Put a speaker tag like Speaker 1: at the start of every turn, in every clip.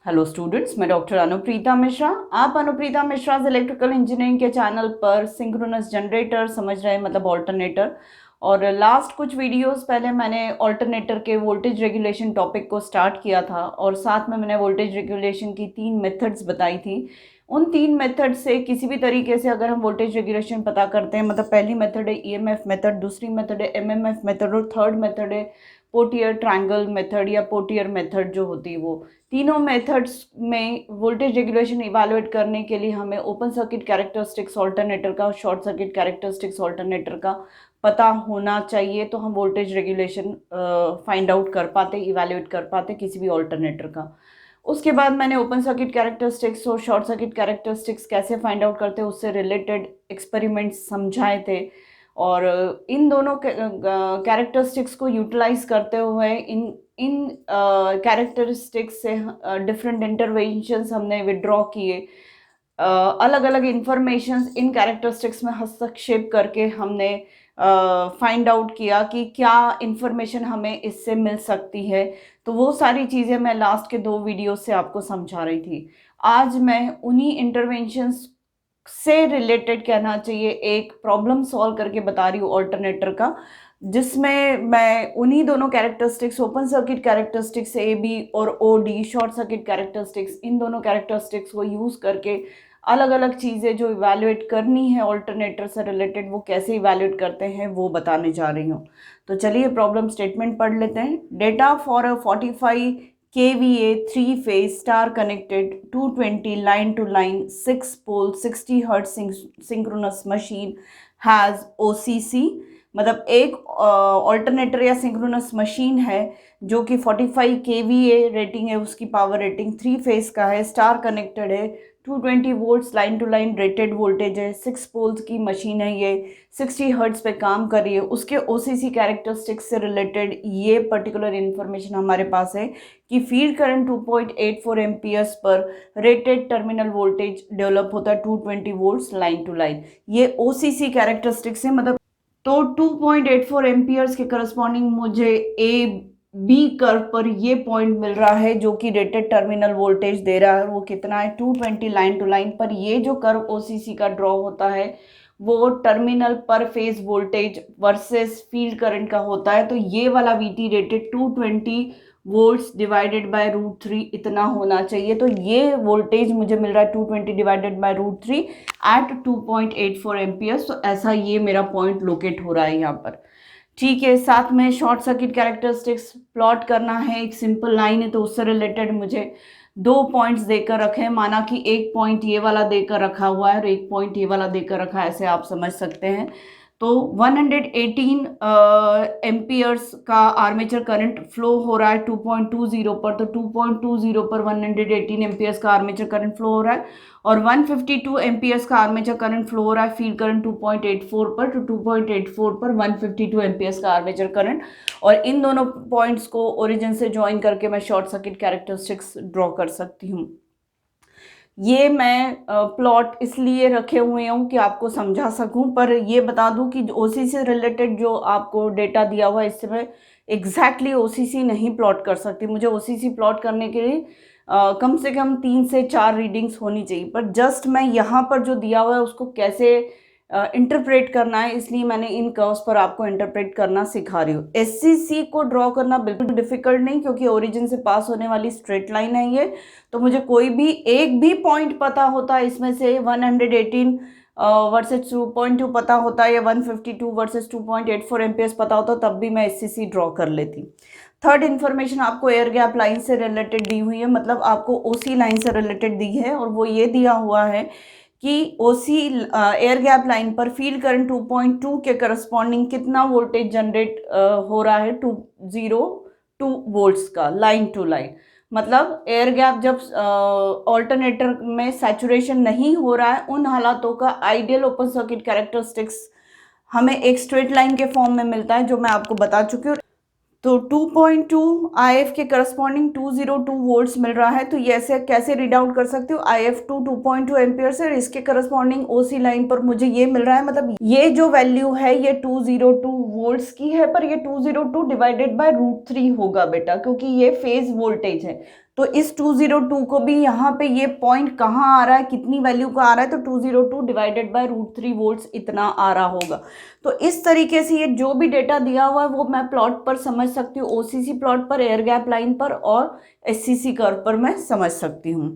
Speaker 1: Hello students, मैं doctor Anupreeta Mishra. आप Anupreeta Mishra electrical engineering के चैनल पर सिंक्रोनस जनरेटर समझ रहे हैं, मतलब ऑल्टरनेटर। और लास्ट कुछ वीडियोस पहले मैंने ऑल्टरनेटर के वोल्टेज रेगुलेशन टॉपिक को स्टार्ट किया था और साथ में मैंने वोल्टेज रेगुलेशन की 3 मेथड्स बताई थी। उन 3 मेथड से किसी भी तरीके से अगर हम वोल्टेज रेगुलेशन पता करते हैं, मतलब पहली मेथड है ईएमएफ मेथड, दूसरी मेथड है एमएमएफ मेथड और थर्ड मेथड है पोटियर ट्रायंगल मेथड या पोटियर मेथड जो होती है वो। तीनों मेथड्स में वोल्टेज रेगुलेशन इवैल्यूएट करने के लिए हमें ओपन सर्किट कैरेक्टरिस्टिक्स ऑल्टरनेटर का, शॉर्ट सर्किट कैरेक्टरिस्टिक्स ऑल्टरनेटर का पता होना चाहिए, तो हम वोल्टेज रेगुलेशन फाइंड आउट कर पाते, इवैल्यूएट कर पाते किसी भी ऑल्टरनेटर का। उसके बाद मैंने ओपन सर्किट कैरेक्टरिस्टिक्स और शॉर्ट सर्किट कैरेक्टरिस्टिक्स कैसे फाइंड आउट करते हैं उससे रिलेटेड एक्सपेरिमेंट्स समझाए थे। और इन दोनों कैरेक्टरिस्टिक्स को यूटिलाइज करते हुए इन इन कैरेक्टरिस्टिक्स से डिफरेंट इंटरवेंशंस हमने विड्रॉ किए। अलग अलग इंफॉर्मेशंस इन कैरेक्टरिस्टिक्स में हस्तक्षेप करके हमने फाइंड आउट किया कि क्या इंफॉर्मेशन हमें इससे मिल सकती है। तो वो सारी चीज़ें मैं लास्ट के 2 वीडियो से आपको समझा रही थी। आज मैं उन्हीं इंटरवेंशंस से रिलेटेड, कहना चाहिए, एक प्रॉब्लम सॉल्व करके बता रही हूँ ऑल्टरनेटर का, जिसमें मैं उन्हीं दोनों characteristics, open circuit characteristics A B और O D, short circuit characteristics, इन दोनों कैरेक्टरिस्टिक्स को यूज़ करके अलग अलग चीज़ें जो इवैल्यूएट करनी है ऑल्टरनेटर से रिलेटेड, वो कैसे इवैल्यूएट करते हैं वो बताने जा रही हूँ। तो चलिए प्रॉब्लम स्टेटमेंट पढ़ लेते हैं। Data for a 45 kVA 3-phase star connected 220 line to line 6 pole 60 Hz synchronous machine has OCC। मतलब एक ऑल्टरनेटर या सिंक्रोनस मशीन है जो कि 45 kVA रेटिंग है, उसकी पावर रेटिंग 3 फेज का है, स्टार कनेक्टेड है, 220 volts line to line rated voltage है, 6 पोल्स की मशीन है, ये 60 हर्ट्ज पे काम कर रही है। उसके ओसीसी कैरेक्टरिस्टिक्स से रिलेटेड ये पर्टिकुलर इन्फॉर्मेशन हमारे पास है कि फील्ड करंट 2.84 एम्पियर्स पर रेटेड टर्मिनल वोल्टेज डेवलप होता है 220 वोल्ट्स लाइन टू लाइन। ये ओसीसी कैरेक्टरिस्टिक्स है, मतलब तो 2.84 एम्पियर्स के करस्पॉन्डिंग मुझे ए बी कर्व पर ये पॉइंट मिल रहा है जो कि रेटेड टर्मिनल वोल्टेज दे रहा है। वो कितना है? 220 लाइन टू लाइन पर। ये जो कर्व ओसीसी का ड्रॉ होता है वो टर्मिनल पर phase voltage versus field current का होता है। तो ये वाला VT rated 220 volts divided by √3 इतना होना चाहिए। तो ये वोल्टेज मुझे मिल रहा है 220 डिवाइडेड बाय √3 एट 2.84 एम्पियर्स। तो ऐसा ये मेरा पॉइंट लोकेट हो रहा है यहाँ पर। ठीक है, साथ में शॉर्ट सर्किट कैरेक्टरिस्टिक्स प्लॉट करना है। एक सिंपल लाइन है तो उससे रिलेटेड मुझे 2 पॉइंट्स देकर रखे हैं। माना कि एक पॉइंट ये वाला देकर रखा हुआ है और एक पॉइंट ये वाला देकर रखा है, ऐसे आप समझ सकते हैं। तो 118 एम्पियर्स का आर्मेचर करंट फ्लो हो रहा है 2.20 पर। तो 2.20 पर 118 एम्पियर्स का आर्मेचर करंट फ्लो हो रहा है और 152 एम्पियर्स का आर्मेचर करंट फ्लो हो रहा है फील्ड करंट 2.84 पर। तो 2.84 पर 152 एम्पियर्स का आर्मेचर करंट, और इन दोनों पॉइंट्स को ओरिजिन से ज्वाइन करके मैं शॉर्ट सर्किट कैरेक्टरिस्टिक्स ड्रॉ कर सकती हूँ। ये मैं प्लॉट इसलिए रखे हुए हूँ कि आपको समझा सकूं, पर ये बता दूं कि ओसीसी से रिलेटेड जो आपको डेटा दिया हुआ है इससे मैं एग्जैक्टली ओसीसी नहीं प्लॉट कर सकती। मुझे ओसीसी प्लॉट करने के लिए कम से कम 3 से 4 रीडिंग्स होनी चाहिए, पर जस्ट मैं यहाँ पर जो दिया हुआ है उसको कैसे इंटरप्रेट करना है, इसलिए मैंने इन कर्व्स पर आपको इंटरप्रेट करना सिखा रही हूँ। एससीसी को ड्रॉ करना बिल्कुल डिफिकल्ट नहीं, क्योंकि ओरिजिन से पास होने वाली स्ट्रेट लाइन है ये। तो मुझे कोई भी एक भी पॉइंट पता होता है इसमें से 118 वर्सेस 2.2 पता होता है या 152 वर्सेस 2.84 एम्पियर्स पता होता, तब भी मैं एससीसी ड्रॉ कर लेती। थर्ड इन्फॉर्मेशन आपको एयर गैप लाइन से रिलेटेड दी हुई है, मतलब आपको ओसी लाइन से रिलेटेड दी है, और वो ये दिया हुआ है कि ओसी एयर गैप लाइन पर फील्ड करंट 2.2 के करस्पॉन्डिंग कितना वोल्टेज जनरेट हो रहा है 202 वोल्ट्स का लाइन टू लाइन। मतलब एयर गैप जब ऑल्टरनेटर में सैचुरेशन नहीं हो रहा है उन हालातों का आइडियल ओपन सर्किट कैरेक्टरिस्टिक्स हमें एक स्ट्रेट लाइन के फॉर्म में मिलता है, जो मैं आपको बता चुकी हूँ। तो 2.2 IF के करस्पॉन्डिंग 202 वोल्ट्स मिल रहा है। तो ये ऐसे कैसे रीड आउट कर सकते हो? IF 2.2 एम्पियर से, इसके करस्पॉन्डिंग OC लाइन पर मुझे ये मिल रहा है, मतलब ये जो वैल्यू है ये 202 वोल्ट्स की है, पर ये 202 डिवाइडेड बाय √3 होगा बेटा, क्योंकि ये फेज वोल्टेज है। तो इस 202 को भी यहाँ पे ये पॉइंट कहाँ आ रहा है, कितनी वैल्यू का आ रहा है, तो 202 डिवाइडेड बाय √3 वोल्ट्स इतना आ रहा होगा। तो इस तरीके से ये जो भी डेटा दिया हुआ है वो मैं प्लॉट पर समझ सकती हूँ, ओसीसी प्लॉट पर, एयर गैप लाइन पर और एससीसी कर्व पर मैं समझ सकती हूँ।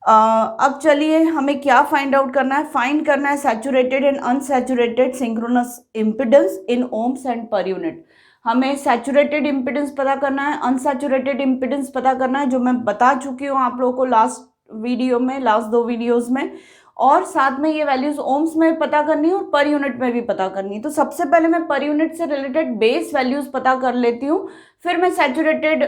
Speaker 1: अब चलिए हमें क्या फाइंड आउट करना है, फाइंड करना है saturated and unsaturated synchronous impedance in ohms and per unit. हमें सैचुरेटेड इम्पिडेंस पता करना है, अनसैचुरेटेड इम्पिडेंस पता करना है, जो मैं बता चुकी हूँ आप लोगों को लास्ट वीडियो में, लास्ट 2 वीडियोस में, और साथ में ये वैल्यूज ओम्स में पता करनी है और पर यूनिट में भी पता करनी है। तो सबसे पहले मैं पर यूनिट से रिलेटेड बेस वैल्यूज पता कर लेती हूँ, फिर मैं सैचुरेटेड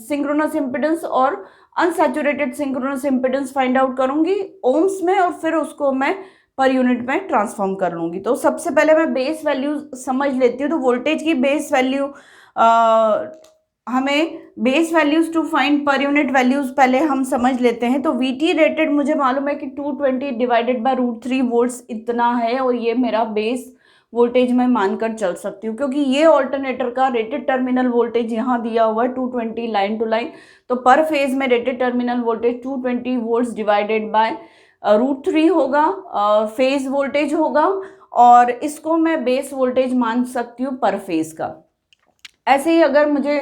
Speaker 1: सिंक्रोनस इम्पिडेंस और unsaturated synchronous impedance find out करूंगी ओम्स में, और फिर उसको मैं पर यूनिट में ट्रांसफॉर्म कर लूंगी। तो सबसे पहले मैं बेस वैल्यू समझ लेती हूँ। तो वोल्टेज की बेस वैल्यू, हमें base values to find per unit values पहले हम समझ लेते हैं। तो वीटी रेटेड मुझे मालूम है कि 220 डिवाइडेड बाय √3 वोल्ट्स इतना है, और ये मेरा बेस वोल्टेज मैं मानकर चल सकती हूँ, क्योंकि ये ऑल्टरनेटर का रेटेड टर्मिनल वोल्टेज यहाँ दिया हुआ है 220 लाइन टू लाइन। तो पर फेज में rated terminal voltage 220 volts divided by √3 होगा, फेज वोल्टेज होगा, और इसको मैं बेस वोल्टेज मान सकती हूँ पर फेज का। ऐसे ही अगर मुझे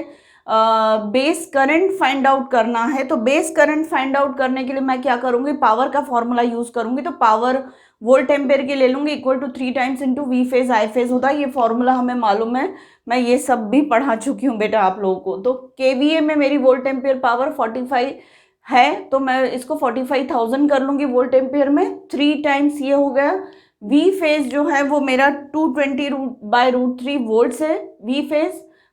Speaker 1: बेस करंट फाइंड आउट करना है, तो बेस करंट फाइंड आउट करने के लिए मैं क्या करूंगी, पावर का फॉर्मूला यूज करूंगी। तो पावर वोल्ट एम्पेयर की ले लूंगी, equal to 3 times into V phase I phase होता है। ये फॉर्मूला हमें मालूम है, मैं ये सब भी पढ़ा चुकी हूँ बेटा आप लोगों को। तो केवीए में मेरी वोल्ट एम्पेयर पावर 45 है, तो मैं इसको 45,000 कर लूंगी वोल्ट एम्पेयर में। 3 टाइम्स ये हो गया। वी फेज जो है वो मेरा 220 बाय √3 वोल्ट्स है वी फेज,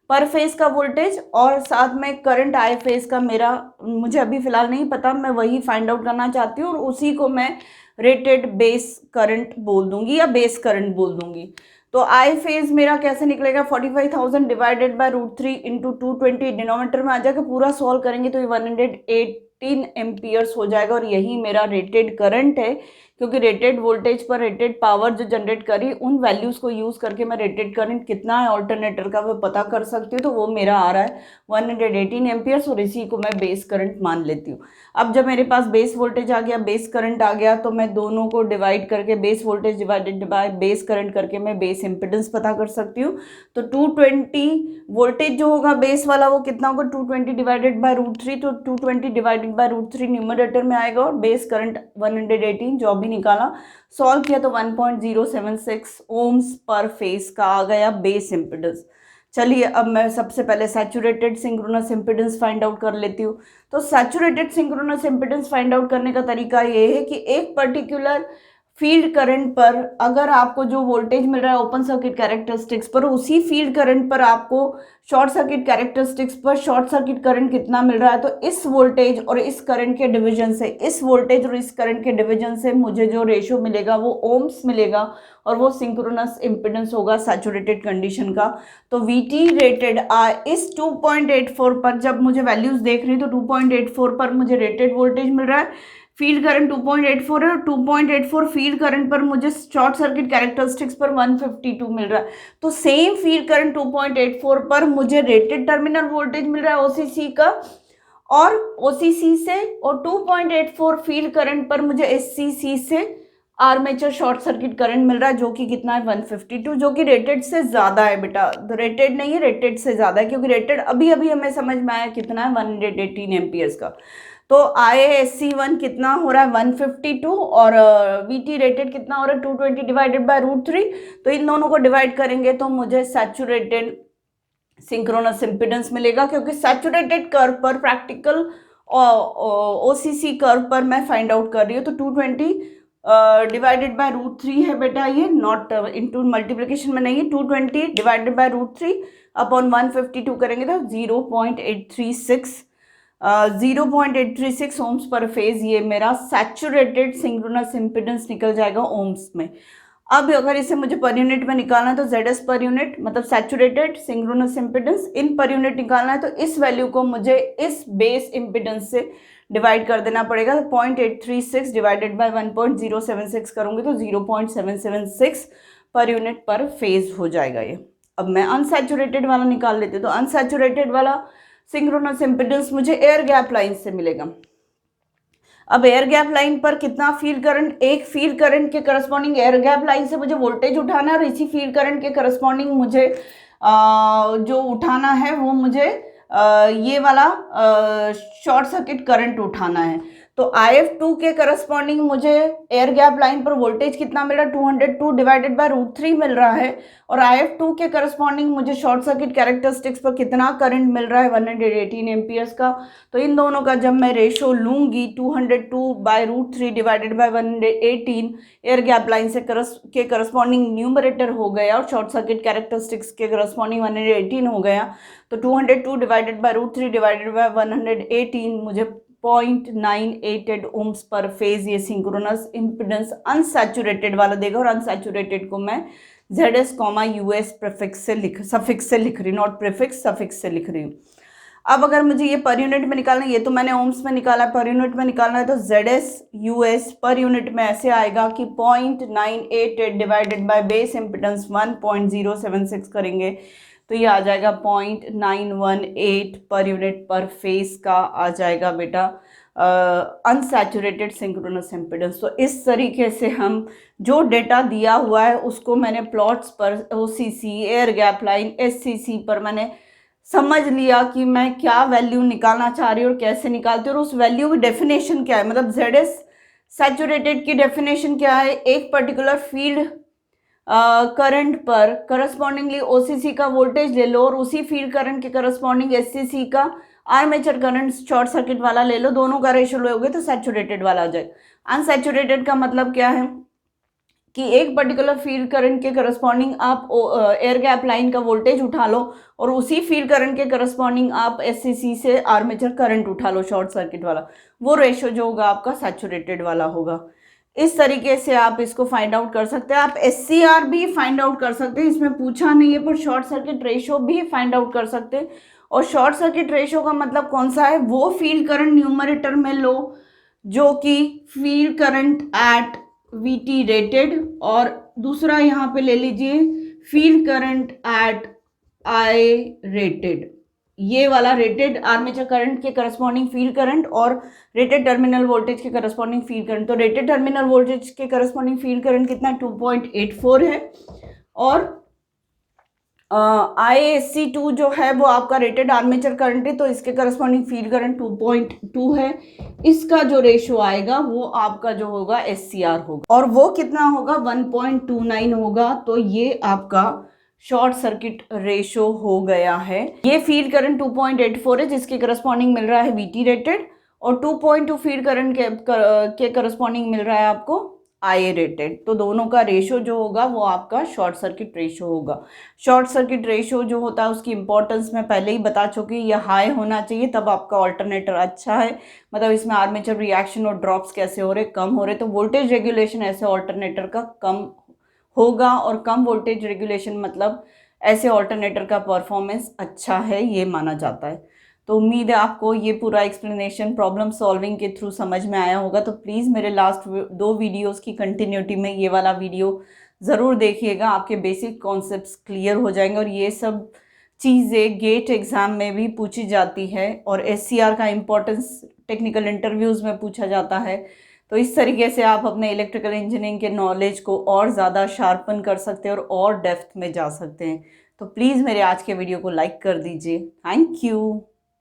Speaker 1: पर फेज का वोल्टेज, और साथ में करंट आई फेज का मेरा मुझे अभी फिलहाल नहीं पता, मैं वही फाइंड आउट करना चाहती हूँ, और उसी को मैं रेटेड बेस करंट बोल दूंगी या बेस करंट बोल दूंगी। तो आई फेज मेरा कैसे निकलेगा, 45,000 डिवाइडेड बाय √3 इंटू 220 डिनोमीटर में आ जाएगा। पूरा सॉल्व करेंगे तो ये 118 एम्पियर्स हो जाएगा, और यही मेरा रेटेड करंट है, क्योंकि रेटेड वोल्टेज पर रेटेड पावर जो जनरेट करी उन वैल्यूज को यूज करके मैं रेटेड करंट कितना है ऑल्टरनेटर का वो पता कर सकती हूँ। तो वो मेरा आ रहा है 118 एम्पियर्स, और इसी को मैं बेस करंट मान लेती हूँ। अब जब मेरे पास बेस वोल्टेज आ गया, बेस करंट आ गया, तो मैं दोनों को डिवाइड करके base voltage divided by base current करके मैं बेस इम्पिडेंस पता कर सकती हूँ। तो 220 वोल्टेज जो होगा बेस वाला वो कितना होगा, 220 डिवाइडेड बाय √3, तो 220 डिवाइडेड बाय √3 न्यूमरेटर में आएगा, और बेस करंट 118 जो भी निकाला, सॉल्व किया तो 1.076 ओम्स पर फेज का आ गया बेस इम्पिडेंस। चलिए अब मैं सबसे पहले saturated synchronous impedance find out कर लेती हूँ। तो saturated synchronous impedance find out करने का तरीका ये है कि एक पर्टिकुलर फील्ड करंट पर अगर आपको जो वोल्टेज मिल रहा है ओपन सर्किट कैरेक्टरिस्टिक्स पर, उसी फील्ड करंट पर आपको शॉर्ट सर्किट कैरेक्टरिस्टिक्स पर शॉर्ट सर्किट करंट कितना मिल रहा है, तो इस वोल्टेज और इस करंट के डिवीजन से, इस वोल्टेज और इस करंट के डिवीजन से मुझे जो रेशियो मिलेगा वो ओम्स मिलेगा, और वो सिंक्रोनस इम्पिडेंस होगा सैचुरेटेड कंडीशन का। तो वीटी रेटेड इस 2.84 पर, जब मुझे वैल्यूज देख रही तो 2.84 पर मुझे रेटेड वोल्टेज मिल रहा है, फील्ड करंट 2.84 है, और 2.84 फील्ड करंट पर मुझे शॉर्ट सर्किट कैरेक्टरिस्टिक्स पर 152 मिल रहा है। तो सेम फील्ड करंट 2.84 पर मुझे रेटेड टर्मिनल वोल्टेज मिल रहा है ओसीसी का, और ओसीसी से, और 2.84 फील्ड करंट पर मुझे एससीसी से आर्मेचर शॉर्ट सर्किट करंट मिल रहा है, जो कि कितना है 152, जो कि रेटेड से ज्यादा है बेटा, रेटेड नहीं है, रेटेड से ज्यादा है, क्योंकि रेटेड अभी अभी हमें समझ में आया कितना है 118 एम्पियर्स का। तो ISC1 कितना हो रहा है 152, और VT रेटेड कितना हो रहा है 220 डिवाइडेड बाय √3। तो इन दोनों को डिवाइड करेंगे तो मुझे सैचुरेटेड सिंक्रोनस इम्पिडेंस मिलेगा, क्योंकि सैचुरेटेड कर्व पर, प्रैक्टिकल OCC कर्व पर मैं फाइंड आउट कर रही हूँ। तो 220 डिवाइडेड बाय √3 है बेटा, ये नॉट इनटू मल्टीप्लिकेशन में नहीं है, 220 डिवाइडेड बाय √3 अपॉन 152 करेंगे तो 0.836 ओम्स पर फेज ये मेरा सैचुरेटेड सिंक्रोनस इम्पिडेंस निकल जाएगा ओम्स में। अब अगर इसे मुझे पर यूनिट में निकालना है तो ZS पर यूनिट, मतलब सैचुरेटेड सिंक्रोनस इम्पिडेंस इन पर यूनिट निकालना है, तो इस वैल्यू को मुझे इस बेस इम्पिडेंस से डिवाइड कर देना पड़ेगा। तो 0.836 डिवाइडेड बाय 1.076 करूंगी तो 0.776 पर यूनिट पर फेज हो जाएगा ये। अब मैं अनसैचुरेटेड वाला निकाल लेती हूँ। तो अनसैचुरेटेड वाला सिंक्रोनस इम्पीडेंस मुझे एयर गैप लाइन से मिलेगा। अब एयर गैप लाइन पर कितना फील्ड करंट, एक फील्ड करंट के करस्पॉन्डिंग एयर गैप लाइन से मुझे वोल्टेज उठाना है और इसी फील्ड करंट के करस्पॉन्डिंग मुझे जो उठाना है वो मुझे ये वाला शॉर्ट सर्किट करंट उठाना है। तो IF2 के करस्पॉन्डिंग मुझे एयर गैप लाइन पर वोल्टेज कितना मिल रहा है, 202 डिवाइडेड बाय √3 मिल रहा है। और IF2 के करस्पॉन्डिंग मुझे शॉर्ट सर्किट कैरेक्टरिस्टिक्स पर कितना करंट मिल रहा है, 118 एम्पियर्स का। तो इन दोनों का जब मैं रेशो लूंगी 202 by √3 divided by 118 air gap line से के करस्पॉन्डिंग न्यूमरेटर हो गया और शॉर्ट सर्किट कैरेक्टरिस्टिक्स के करस्पॉन्डिंग 118 हो गया। तो 202 डिवाइडेड बाय √3 डिवाइडेड बाय 118 मुझे 0.988 ओम्स पर फेज ये सिंक्रोनस इम्पीडेंस अनसैचुरेटेड वाला देगा। और अनसैचुरेटेड को मैं ZS, US प्रीफिक्स से सफिक्स से लिख रही हूँ, नॉट प्रीफिक्स, सफिक्स से लिख रही हूँ। अब अगर मुझे ये पर यूनिट में निकालना है, ये तो मैंने ओम्स में निकाला है, पर यूनिट में निकालना है तो ZS US पर यूनिट में ऐसे आएगा कि 0.988 डिवाइडेड बाय बेस इम्पीडेंस 1.076 करेंगे तो ये आ जाएगा 0.918 पर यूनिट पर फेस का आ जाएगा बेटा अनसैचुरेटेड सिंक्रोनस इम्पीडेंस। तो इस तरीके से हम जो डेटा दिया हुआ है उसको मैंने प्लॉट्स पर OCC, air gap line, SCC पर मैंने समझ लिया कि मैं क्या वैल्यू निकालना चाह रही हूँ और कैसे निकालती हूँ और उस वैल्यू की डेफिनेशन क्या है। मतलब ZS सैचुरेटेड की डेफिनेशन क्या है, एक पर्टिकुलर फील्ड करंट पर करस्पॉन्डिंगली OCC का वोल्टेज ले लो और उसी फील्ड करंट के करस्पॉन्डिंग SCC का आर्मेचर करंट शॉर्ट सर्किट वाला ले लो, दोनों का रेशियो लोगे तो सैचुरेटेड वाला आ जाएगा। अनसैचुरेटेड का मतलब क्या है कि एक पर्टिकुलर फील्ड करंट के करस्पॉन्डिंग आप एयर गैप लाइन का वोल्टेज उठा लो और उसी फील्ड करंट के करस्पॉन्डिंग आप SCC से आर्मेचर करंट उठा लो शॉर्ट सर्किट वाला, वो रेशियो जो होगा आपका सैचुरेटेड वाला होगा। इस तरीके से आप इसको फाइंड आउट कर सकते हैं। आप SCR भी फाइंड आउट कर सकते हैं, इसमें पूछा नहीं है, पर शॉर्ट सर्किट रेशियो भी फाइंड आउट कर सकते हैं। और शॉर्ट सर्किट रेशियो का मतलब कौन सा है, वो फील्ड करंट न्यूमरेटर में लो जो कि field current eight VT rated, और दूसरा यहाँ पे ले लीजिए field current eight I rated. ये वाला रेटेड आर्मेचर करंट के करस्पॉन्डिंग फील्ड करंट और रेटेड टर्मिनल वोल्टेज के करस्पॉन्डिंग फील्ड करंट। तो रेटेड टर्मिनल वोल्टेज के करस्पॉन्डिंग फील्ड करंट कितना 2.84 है और ISC2 जो है वो आपका रेटेड आर्मेचर करंट है, तो इसके करस्पॉन्डिंग फील्ड करंट 2.2 है। इसका जो रेशियो आएगा वो आपका जो होगा SCR होगा और वो कितना होगा 1.29 होगा। तो ये आपका शॉर्ट सर्किट रेशो हो गया है। ये फील्ड करंट 2.84 है जिसके करस्पॉन्डिंग मिल रहा है VT रेटेड और 2.2 फील्ड करंट के करस्पॉन्डिंग मिल रहा है आपको IA रेटेड। तो दोनों का रेशो जो होगा वो आपका शॉर्ट सर्किट रेशो होगा। शॉर्ट सर्किट रेशो जो होता है उसकी इंपॉर्टेंस मैं पहले ही बता चुकी, ये हाई होना चाहिए तब आपका ऑल्टरनेटर अच्छा है। मतलब इसमें आर्मेचर रिएक्शन और ड्रॉप्स कैसे हो रहे, कम हो रहे, तो वोल्टेज रेगुलेशन ऐसे ऑल्टरनेटर का कम होगा और कम वोल्टेज रेगुलेशन मतलब ऐसे ऑल्टरनेटर का परफॉर्मेंस अच्छा है, ये माना जाता है। तो उम्मीद है आपको ये पूरा एक्सप्लेनेशन प्रॉब्लम सॉल्विंग के थ्रू समझ में आया होगा। तो प्लीज़ मेरे लास्ट 2 वीडियोस की कंटिन्यूटी में ये वाला वीडियो ज़रूर देखिएगा, आपके बेसिक कॉन्सेप्ट्स क्लियर हो जाएंगे। और ये सब चीज़ें गेट एग्ज़ाम में भी पूछी जाती है और SCR का इम्पोर्टेंस टेक्निकल इंटरव्यूज़ में पूछा जाता है। तो इस तरीके से आप अपने इलेक्ट्रिकल इंजीनियरिंग के नॉलेज को और ज़्यादा शार्पन कर सकते हैं और डेप्थ में जा सकते हैं। तो प्लीज़ मेरे आज के वीडियो को लाइक कर दीजिए। Thank you.